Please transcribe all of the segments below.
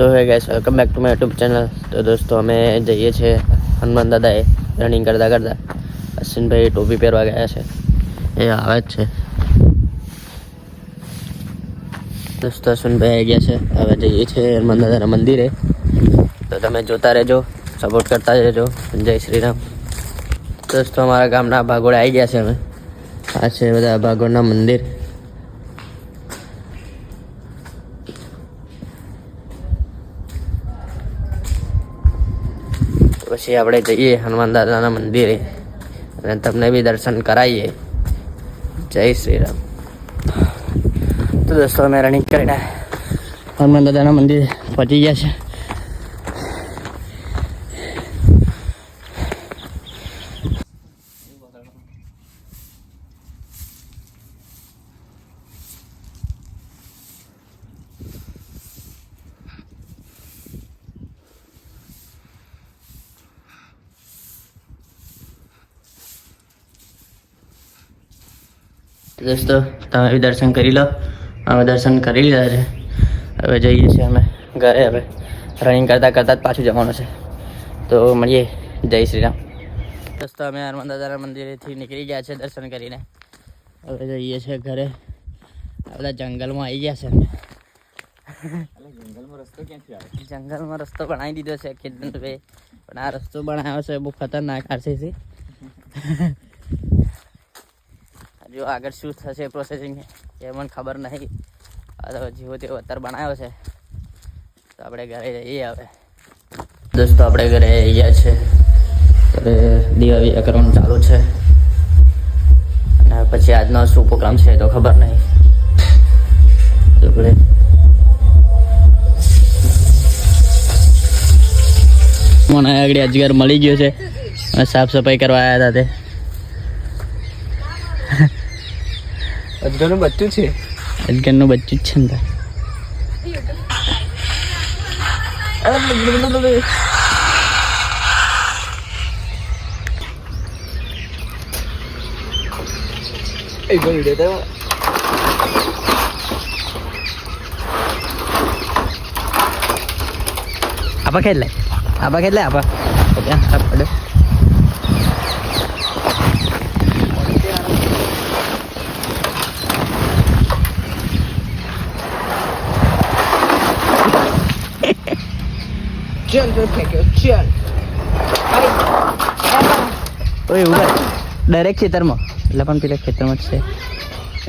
So hi guys welcome back to my YouTube channel. तो दोस्तों અમે જઈએ છીએ હનુમાન દાદાએ રનિંગ કરતા કરતા અશ્વિનભાઈ ટોપી પહેરવા ગયા છે, એ આવે જ છે દોસ્તો। અશ્વિનભાઈ આવી ગયા છે, હવે જઈએ છીએ હનુમાન દાદાના મંદિરે। તો તમે જોતા રહેજો, સપોર્ટ કરતા રહેજો। જય શ્રી રામ દોસ્તો। અમારા ગામના ભાગોળ આવી ગયા છે, અમે આ છે બધા ભાગોળના મંદિર। પછી આપણે જઈએ હનુમાન દાદાના મંદિરે અને તમને બી દર્શન કરાવીએ। જય શ્રી રામ। તો દોસ્તો અમે રનિંગ કરીને હનુમાન દાદાના મંદિરે પહોંચી ગયા છે। दोस्तों તમે બી દર્શન કરી લો, અમે દર્શન કરી લીધા છે। હવે જઈએ છીએ અમે ઘરે। હવે રનિંગ કરતાં કરતાં જ પાછું જવાનું છે, તો મળીએ। જય શ્રી રામ દોસ્તો। અમે હનુમાન દાદાના મંદિરેથી નીકળી ગયા છે દર્શન કરીને। હવે જઈએ છીએ ઘરે। આ બધા જંગલમાં આવી ગયા છે અમે। જંગલમાં રસ્તો બનાવી દીધો છે કેતનભાઈ, પણ આ રસ્તો બનાવ્યો છે બહુ ખતરનાક આરસીસી। जो आगे शू थे प्रोसेसिंग ये मन खबर नहीं। जीवो तेव अत्यार बनाव्यो छे, तो आपणे घरे जईए। हवे दोस्तों आपणे घरे आई गया छे, घरे दीवा वीवा करवानुं चालू छे। अने पछी आजनो शुं प्रोग्राम छे तो खबर नहीं। આપણે મને આગળ અજગર મળી ગયો છે અને સાફ સફાઈ કરવા આવ્યા હતા તે। અજગરનું બચ્ચું છે, અજગરનું બચ્ચું જ છે ને। આપા ખેલ લે, આપા ખેલ લે, આપા પડે। चल तो फेंक्यो, चल ओए उड़ा डायरेक्ट खेतर में એટલે પણ પેલા ખેતરમાં જ છે।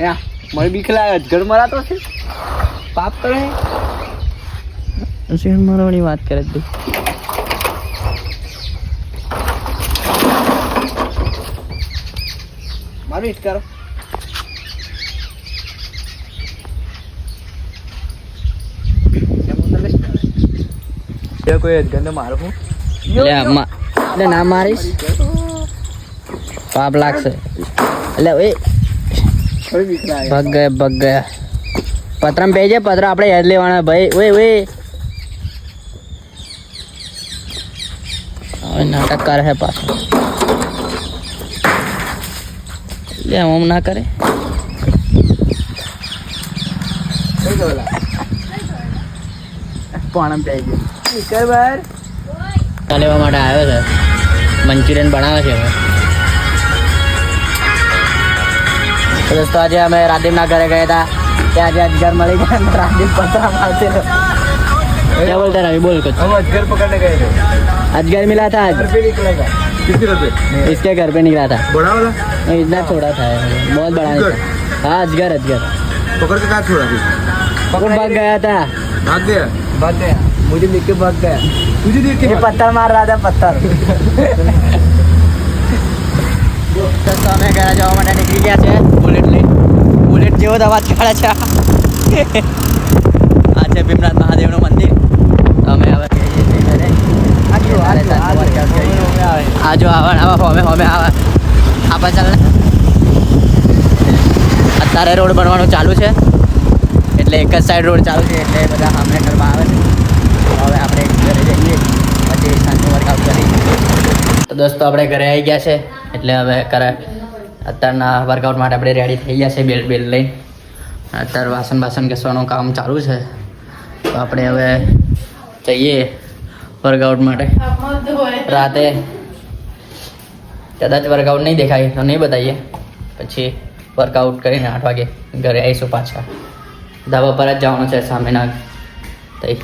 યા મને બીક લાગે, અજગર મરાતો છે, પાપ કરે છે મરવાની વાત કરે તું। મારું હિટ કરો। कोई गंदे मारो हूं ले ना मारीश पाप लाग से ले ओए भग गया पत्रा में भेजे पत्रा આપણે યાદ લેવાના ભાઈ। ઓય ઓય હવે નાટક કરે છે પાછો, લે આમ ના કરે। પાણમ પે ગયો કઈ બાર લેવા માટે આવ્યો છે, મંચુરિયન બનાવે છે હવે। તો દોસ્તો આજે અમે રાદીપના ઘરે ગયા હતા, ત્યાં આજે અજગર મળી ગયા। रादीप पत्रा मारते थे, क्या बोलता रवि बोल कुछ। हम अजगर पकड़ने गए थे, अजगर मिला था आज। निकला था किसके घर पे? इसके घर पे निकला था, बड़ा वाला नहीं, इतना छोटा था, बहुत बड़ा नहीं था। हाँ अजगर अजगर पकड़ के कहाँ छोड़ा थी? पकड़ भाग गया था, भाग गया मुझे देख के भाग गया। तुझे देख के पत्थर मार रहा था, पत्थर। तो અમે ઘરે જવા માટે નીકળી ગયા છે બુલેટ લઈ। બુલેટ જેવો જ અવાજ કાઢે છે। આ છે ભીમનાથ મહાદેવનું મંદિર। તો અમે હવે જઈએ છીએ ઘરે। આ જો આવે હોમે આવે આપા ચાલ। અત્યારે રોડ બનવાનું ચાલુ છે, એટલે એક જ સાઈડ રોડ ચાલુ છે, એટલે બધા સામે કરવા આવે છે। હવે આપણે ઘરે જઈએ પછી સાંજનું વર્કઆઉટ કરી। તો દોસ્તો આપણે ઘરે આવી ગયા છે, એટલે હવે અત્યારના વર્કઆઉટ માટે આપણે રેડી થઈ ગયા છે બેલ્ટ લઈને। અત્યારે વાસણ ઘસવાનું કામ ચાલુ છે, તો આપણે હવે જઈએ વર્કઆઉટ માટે. રાતે કદાચ વર્કઆઉટ નહીં દેખાય તો નહીં બતાવીએ, પછી વર્કઆઉટ કરીને 8 વાગે ઘરે આવીશું પાછા. ધાબા પર જ જવાનું છે સામેના તઈ.